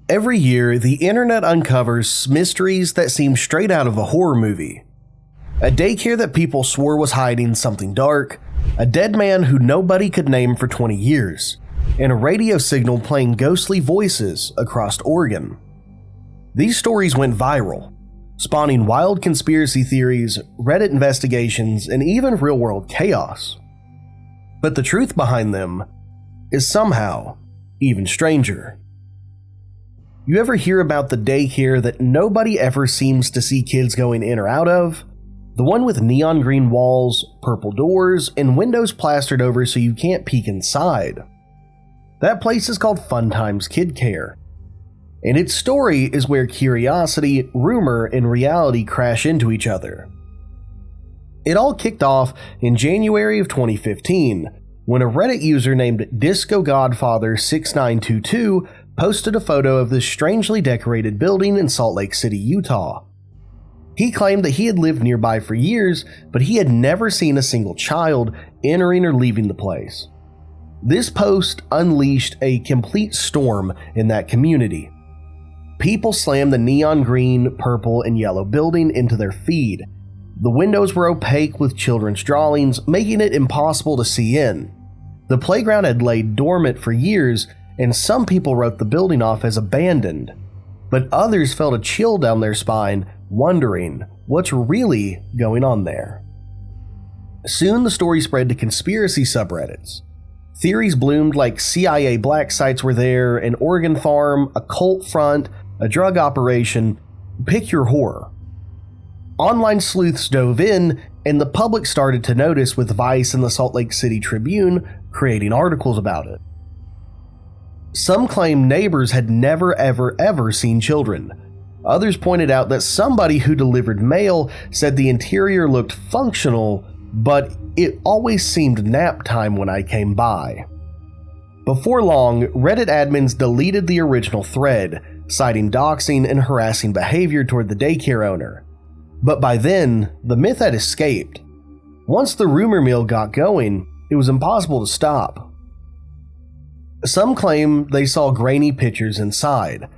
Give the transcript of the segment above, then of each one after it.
Every year, the internet uncovers mysteries that seem straight out of a horror movie. A daycare that people swore was hiding something dark, a dead man who nobody could name for 20 years, and a radio signal playing ghostly voices across Oregon. These stories went viral, spawning wild conspiracy theories, Reddit investigations, and even real-world chaos. But the truth behind them is somehow even stranger. You ever hear about the daycare that nobody ever seems to see kids going in or out of? The one with neon green walls, purple doors, and windows plastered over so you can't peek inside. That place is called Fun Time Kidz Kare. And its story is where curiosity, rumor, and reality crash into each other. It all kicked off in January of 2015, when a Reddit user named DiscoGodfather6922 posted a photo of this strangely decorated building in Salt Lake City, Utah. He claimed that he had lived nearby for years, but he had never seen a single child entering or leaving the place. This post unleashed a complete storm in that community. People slammed the neon green, purple, and yellow building into their feed. The windows were opaque with children's drawings, making it impossible to see in. The playground had laid dormant for years, and some people wrote the building off as abandoned, but others felt a chill down their spine, wondering what's really going on there. Soon the story spread to conspiracy subreddits. Theories bloomed like CIA black sites were there, an Oregon farm, a cult front, a drug operation. Pick your horror. Online sleuths dove in, and the public started to notice, with Vice and the Salt Lake City Tribune creating articles about it. Some claimed neighbors had never ever seen children. Others pointed out that somebody who delivered mail said the interior looked functional, but it always seemed nap time when I came by. Before long, Reddit admins deleted the original thread, citing doxing and harassing behavior toward the daycare owner. But by then, the myth had escaped. Once the rumor mill got going, it was impossible to stop. Some claim they saw grainy pictures inside,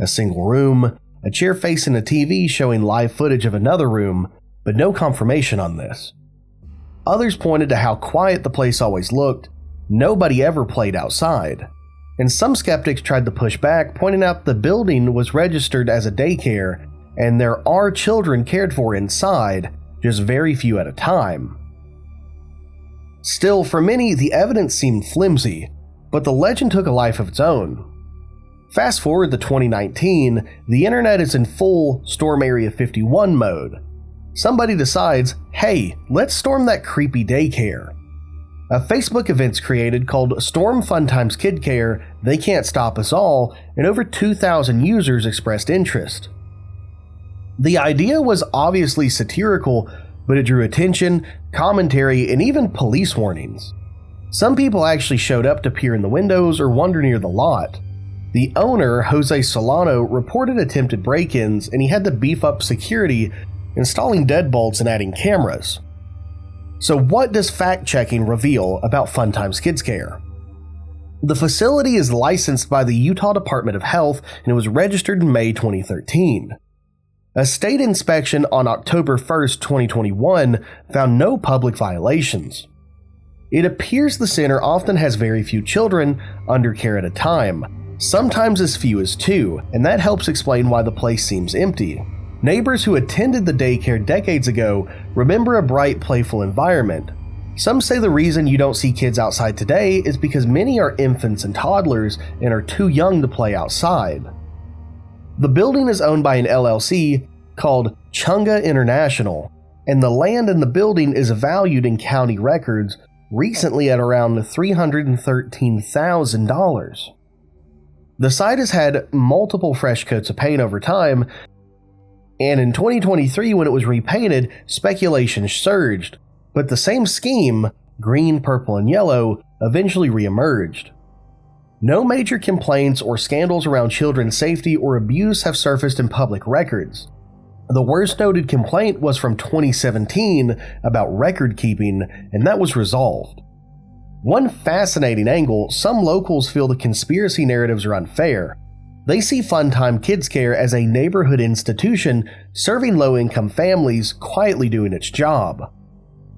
a single room, a chair facing a TV showing live footage of another room, but no confirmation on this. Others pointed to how quiet the place always looked. Nobody ever played outside. And some skeptics tried to push back, pointing out the building was registered as a daycare, and there are children cared for inside, just very few at a time. Still, for many, the evidence seemed flimsy, but the legend took a life of its own. Fast forward to 2019, the internet is in full Storm Area 51 mode. Somebody decides, hey, let's storm that creepy daycare. A Facebook event's created called Storm Fun Time Kidz Kare, They Can't Stop Us All, and over 2,000 users expressed interest. The idea was obviously satirical, but it drew attention, commentary, and even police warnings. Some people actually showed up to peer in the windows or wander near the lot. The owner, Jose Solano, reported attempted break-ins, and he had to beef up security, installing deadbolts and adding cameras. So what does fact-checking reveal about Fun Time Kidz Kare? The facility is licensed by the Utah Department of Health, and it was registered in May 2013. A state inspection on October 1st, 2021 found no public violations. It appears the center often has very few children under care at a time, sometimes as few as 2, and that helps explain why the place seems empty. Neighbors who attended the daycare decades ago remember a bright, playful environment. Some say the reason you don't see kids outside today is because many are infants and toddlers and are too young to play outside. The building is owned by an LLC called Chunga International, and the land in the building is valued in county records recently at around $313,000. The site has had multiple fresh coats of paint over time, and in 2023 when it was repainted, speculation surged, but the same scheme, green, purple, and yellow, eventually reemerged. No major complaints or scandals around children's safety or abuse have surfaced in public records. The worst noted complaint was from 2017 about record keeping, and that was resolved. One fascinating angle, some locals feel the conspiracy narratives are unfair. They see Fun Time Kidz Kare as a neighborhood institution serving low-income families, quietly doing its job.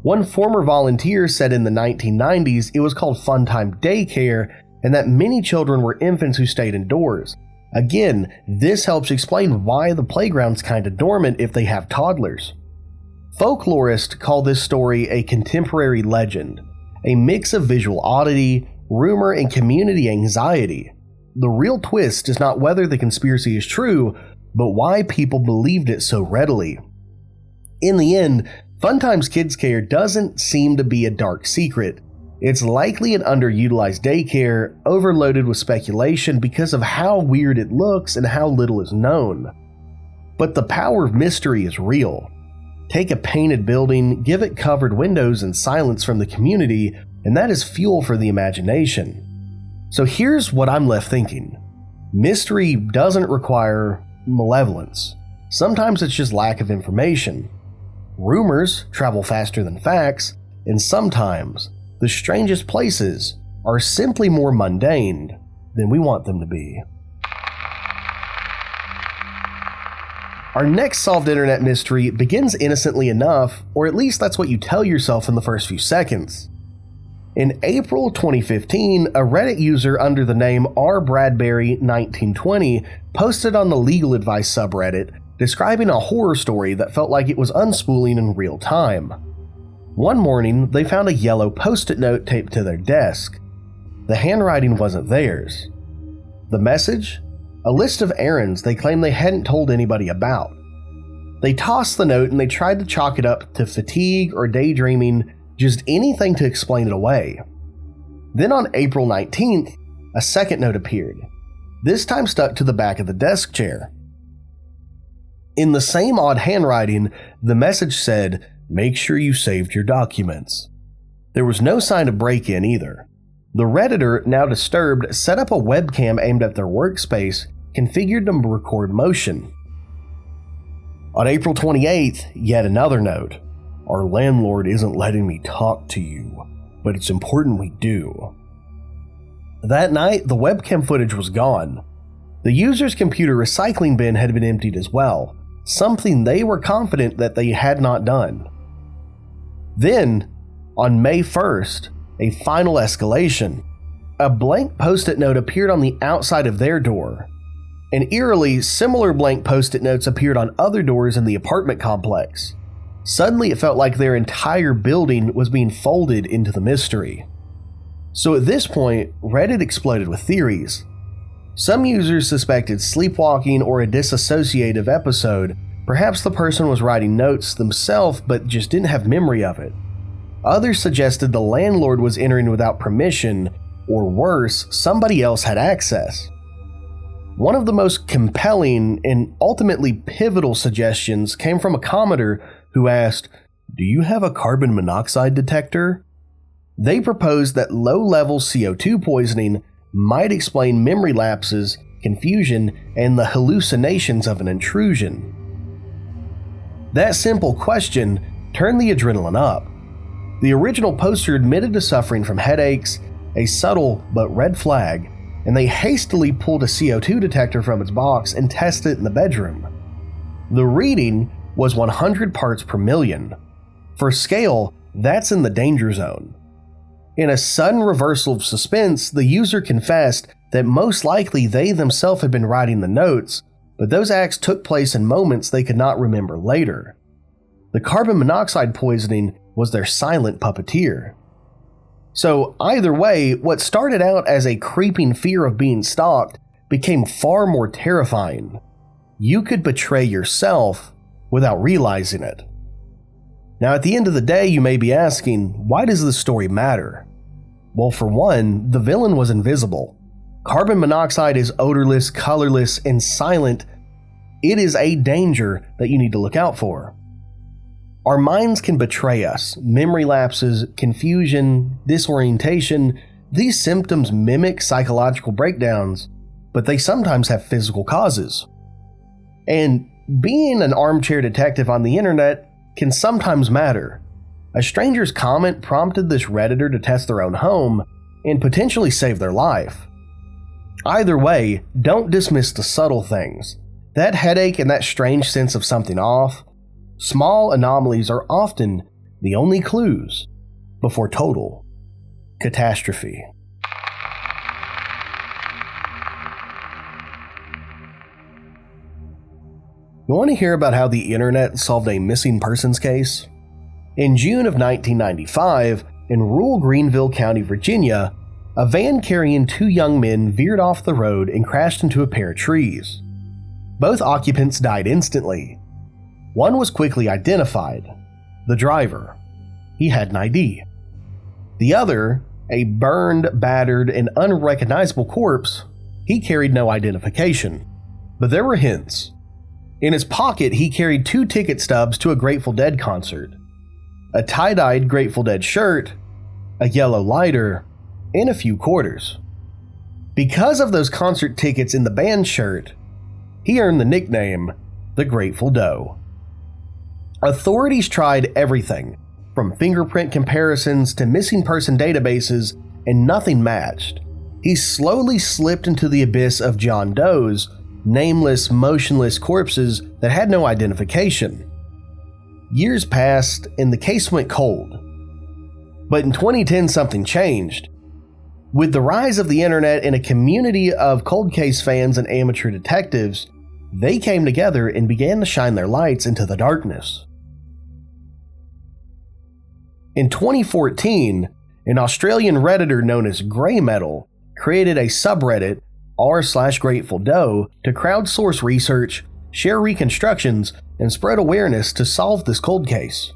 One former volunteer said in the 1990s it was called Fun Time Daycare and that many children were infants who stayed indoors. Again, this helps explain why the playground's kinda dormant if they have toddlers. Folklorists call this story a contemporary legend, a mix of visual oddity, rumor, and community anxiety. The real twist is not whether the conspiracy is true, but why people believed it so readily. In the end, Fun Time Kidz Kare doesn't seem to be a dark secret. It's likely an underutilized daycare, overloaded with speculation because of how weird it looks and how little is known. But the power of mystery is real. Take a painted building, give it covered windows and silence from the community, and that is fuel for the imagination. So here's what I'm left thinking. Mystery doesn't require malevolence. Sometimes it's just lack of information. Rumors travel faster than facts, and sometimes the strangest places are simply more mundane than we want them to be. Our next solved internet mystery begins innocently enough, or at least that's what you tell yourself in the first few seconds. In April 2015, a Reddit user under the name rbradbury1920 posted on the legal advice subreddit describing a horror story that felt like it was unspooling in real time. One morning, they found a yellow post-it note taped to their desk. The handwriting wasn't theirs. The message? A list of errands they claimed they hadn't told anybody about. They tossed the note and they tried to chalk it up to fatigue or daydreaming, just anything to explain it away. Then on April 19th, a second note appeared, this time stuck to the back of the desk chair. In the same odd handwriting, the message said, "Make sure you saved your documents." There was no sign of break-in either. The Redditor, now disturbed, set up a webcam aimed at their workspace, configured to record motion. On April 28th, yet another note. "Our landlord isn't letting me talk to you, but it's important we do." That night, the webcam footage was gone. The user's computer recycling bin had been emptied as well, something they were confident that they had not done. Then, on May 1st, a final escalation. A blank post-it note appeared on the outside of their door. And eerily, similar blank post-it notes appeared on other doors in the apartment complex. Suddenly, it felt like their entire building was being folded into the mystery. So at this point, Reddit exploded with theories. Some users suspected sleepwalking or a dissociative episode. Perhaps the person was writing notes themselves but just didn't have memory of it. Others suggested the landlord was entering without permission, or worse, somebody else had access. One of the most compelling and ultimately pivotal suggestions came from a commenter who asked, "Do you have a carbon monoxide detector?" They proposed that low-level CO2 poisoning might explain memory lapses, confusion, and the hallucinations of an intrusion. That simple question turned the adrenaline up. The original poster admitted to suffering from headaches, a subtle but red flag, and they hastily pulled a CO2 detector from its box and tested it in the bedroom. The reading was 100 parts per million. For scale, that's in the danger zone. In a sudden reversal of suspense, the user confessed that most likely they themselves had been writing the notes, but those acts took place in moments they could not remember later. The carbon monoxide poisoning was their silent puppeteer. So either way, what started out as a creeping fear of being stalked became far more terrifying. You could betray yourself without realizing it. Now at the end of the day, you may be asking, why does this story matter? Well, for one, the villain was invisible. Carbon monoxide is odorless, colorless, and silent. It is a danger that you need to look out for. Our minds can betray us. Memory lapses, confusion, disorientation, these symptoms mimic psychological breakdowns, but they sometimes have physical causes. And being an armchair detective on the internet can sometimes matter. A stranger's comment prompted this Redditor to test their own home and potentially save their life. Either way, don't dismiss the subtle things. That headache and that strange sense of something off, small anomalies are often the only clues before total catastrophe. You want to hear about how the internet solved a missing persons case? In June of 1995, in rural Greenville County, Virginia, a van carrying two young men veered off the road and crashed into a pair of trees. Both occupants died instantly. One was quickly identified, the driver. He had an ID. The other, a burned, battered, and unrecognizable corpse, he carried no identification. But there were hints. In his pocket, he carried 2 ticket stubs to a Grateful Dead concert, a tie-dyed Grateful Dead shirt, a yellow lighter, and a few quarters. Because of those concert tickets in the band shirt, he earned the nickname the Grateful Doe. Authorities tried everything, from fingerprint comparisons to missing person databases, and nothing matched. He slowly slipped into the abyss of John Doe's, nameless, motionless corpses that had no identification. Years passed and the case went cold. But in 2010, something changed. With the rise of the internet and a community of cold case fans and amateur detectives, they came together and began to shine their lights into the darkness. In 2014, an Australian Redditor known as Grey Metal created a subreddit r/Grateful Doe to crowdsource research, share reconstructions, and spread awareness to solve this cold case.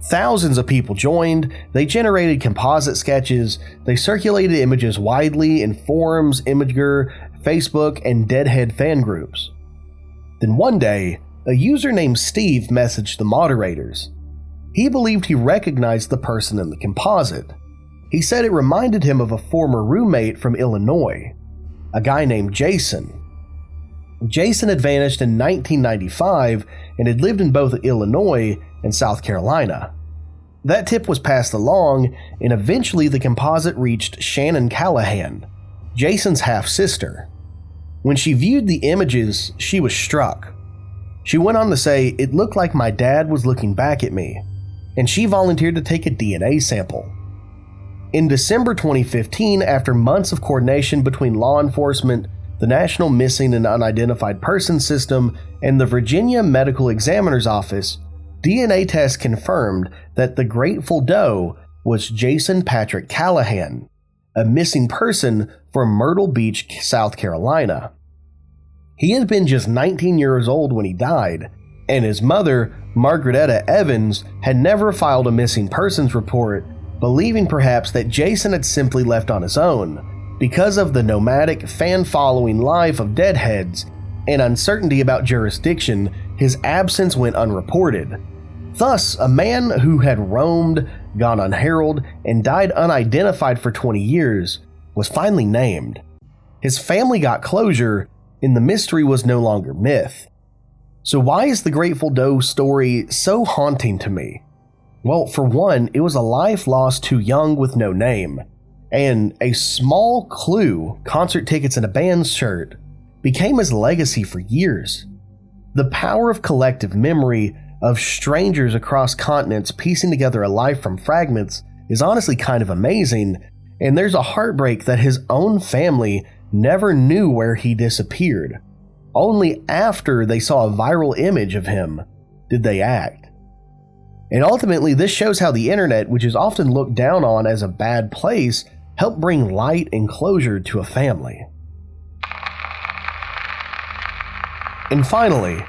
Thousands of people joined, they generated composite sketches, they circulated images widely in forums, Imgur, Facebook, and Deadhead fan groups. Then one day, a user named Steve messaged the moderators. He believed he recognized the person in the composite. He said it reminded him of a former roommate from Illinois, a guy named Jason. Jason had vanished in 1995 and had lived in both Illinois and South Carolina. That tip was passed along, and eventually the composite reached Shannon Callahan, Jason's half-sister. When she viewed the images, she was struck. She went on to say, "It looked like my dad was looking back at me," and she volunteered to take a DNA sample. In December 2015, after months of coordination between law enforcement, the National Missing and Unidentified Persons System, and the Virginia Medical Examiner's Office, DNA tests confirmed that the Grateful Doe was Jason Patrick Callahan, a missing person from Myrtle Beach, South Carolina. He had been just 19 years old when he died, and his mother, Margaretetta Evans, had never filed a missing persons report, believing perhaps that Jason had simply left on his own. Because of the nomadic, fan-following life of Deadheads and uncertainty about jurisdiction, his absence went unreported. Thus, a man who had roamed, gone unheralded, and died unidentified for 20 years was finally named. His family got closure, and the mystery was no longer myth. So why is the Grateful Doe story so haunting to me? Well, for one, it was a life lost too young with no name, and a small clue, concert tickets and a band shirt, became his legacy for years. The power of collective memory, of strangers across continents piecing together a life from fragments, is honestly kind of amazing, and there's a heartbreak that his own family never knew where he disappeared. Only after they saw a viral image of him did they act. And ultimately, this shows how the internet, which is often looked down on as a bad place, helped bring light and closure to a family. And finally,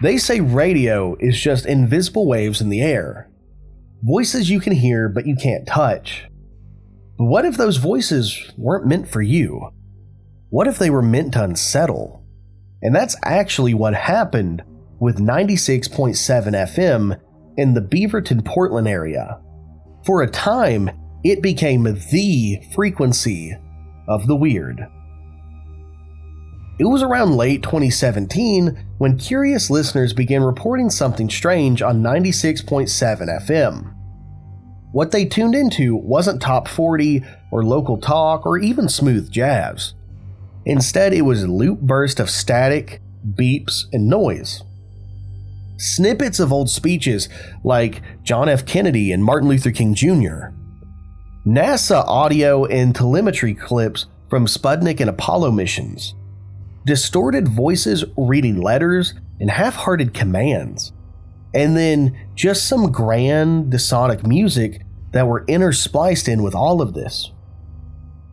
they say radio is just invisible waves in the air. Voices you can hear but you can't touch. But what if those voices weren't meant for you? What if they were meant to unsettle? And that's actually what happened with 96.7 FM in the Beaverton, Portland area. For a time, it became the frequency of the weird. It was around late 2017 when curious listeners began reporting something strange on 96.7 FM. What they tuned into wasn't top 40 or local talk or even smooth jazz. Instead, it was a loop burst of static, beeps, and noise. Snippets of old speeches like John F. Kennedy and Martin Luther King Jr., NASA audio and telemetry clips from Sputnik and Apollo missions, distorted voices reading letters and half-hearted commands, and then just some grand, disonic music that were interspliced in with all of this.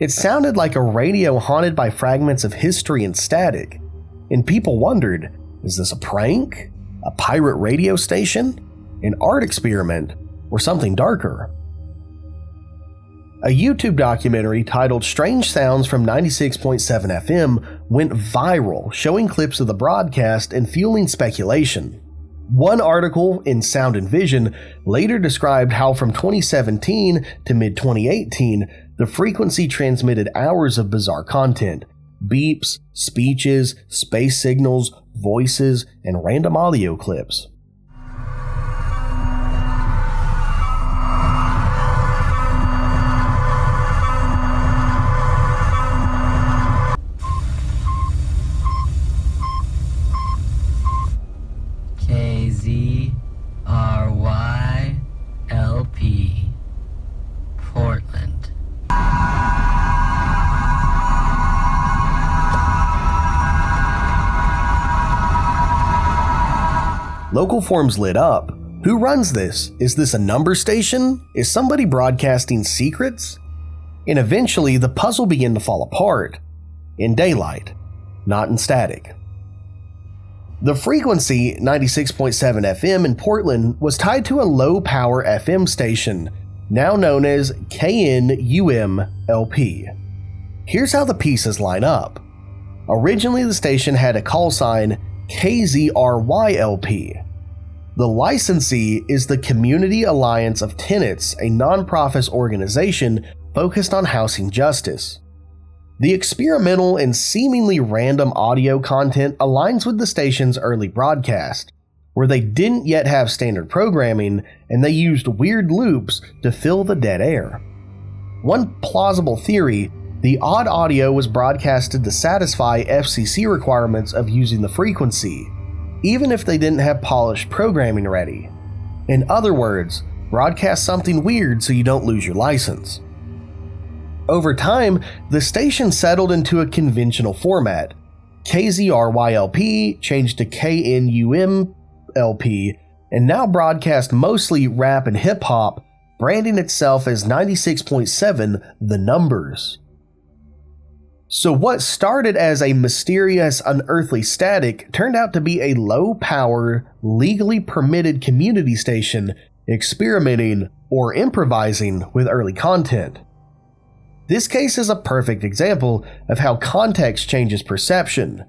It sounded like a radio haunted by fragments of history and static, and people wondered, is this a prank? A pirate radio station? An art experiment? Or something darker? A YouTube documentary titled Strange Sounds from 96.7 FM went viral, showing clips of the broadcast and fueling speculation. One article in Sound and Vision later described how from 2017 to mid-2018, the frequency transmitted hours of bizarre content: beeps, speeches, space signals, voices, and random audio clips. KZRYLP, Portland. Local forums lit up. Who runs this? Is this a number station? Is somebody broadcasting secrets? And eventually the puzzle began to fall apart. In daylight, not in static. The frequency, 96.7 FM in Portland, was tied to a low-power FM station, now known as KNUM-LP. Here's how the pieces line up. Originally, the station had a call sign KZRYLP. The licensee is the Community Alliance of Tenants, a non-profit organization focused on housing justice. The experimental and seemingly random audio content aligns with the station's early broadcast, where they didn't yet have standard programming and they used weird loops to fill the dead air. One plausible theory, the odd audio was broadcasted to satisfy FCC requirements of using the frequency, even if they didn't have polished programming ready. In other words, broadcast something weird so you don't lose your license. Over time, the station settled into a conventional format. KZRYLP changed to KNUM-LP and now broadcast mostly rap and hip-hop, branding itself as 96.7 The Numbers. So what started as a mysterious, unearthly static turned out to be a low-power, legally permitted community station experimenting or improvising with early content. This case is a perfect example of how context changes perception.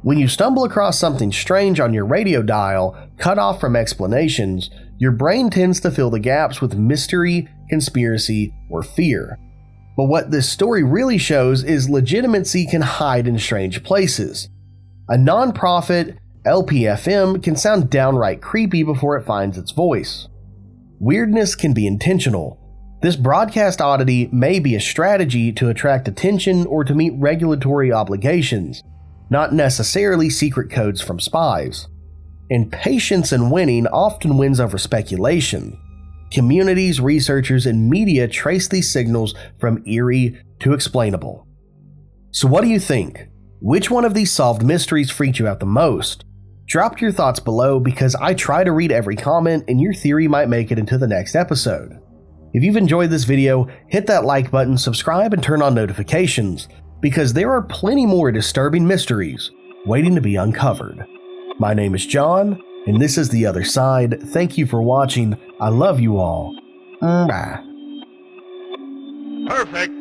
When you stumble across something strange on your radio dial, cut off from explanations, your brain tends to fill the gaps with mystery, conspiracy, or fear. But what this story really shows is legitimacy can hide in strange places. A non-profit LPFM can sound downright creepy before it finds its voice. Weirdness can be intentional. This broadcast oddity may be a strategy to attract attention or to meet regulatory obligations, not necessarily secret codes from spies. And patience in winning often wins over speculation. Communities, researchers, and media trace these signals from eerie to explainable. So what do you think? Which one of these solved mysteries freaked you out the most? Drop your thoughts below because I try to read every comment and your theory might make it into the next episode. If you've enjoyed this video, hit that like button, subscribe, and turn on notifications because there are plenty more disturbing mysteries waiting to be uncovered. My name is John, and this is The Other Side. Thank you for watching. I love you all. Bye. Perfect.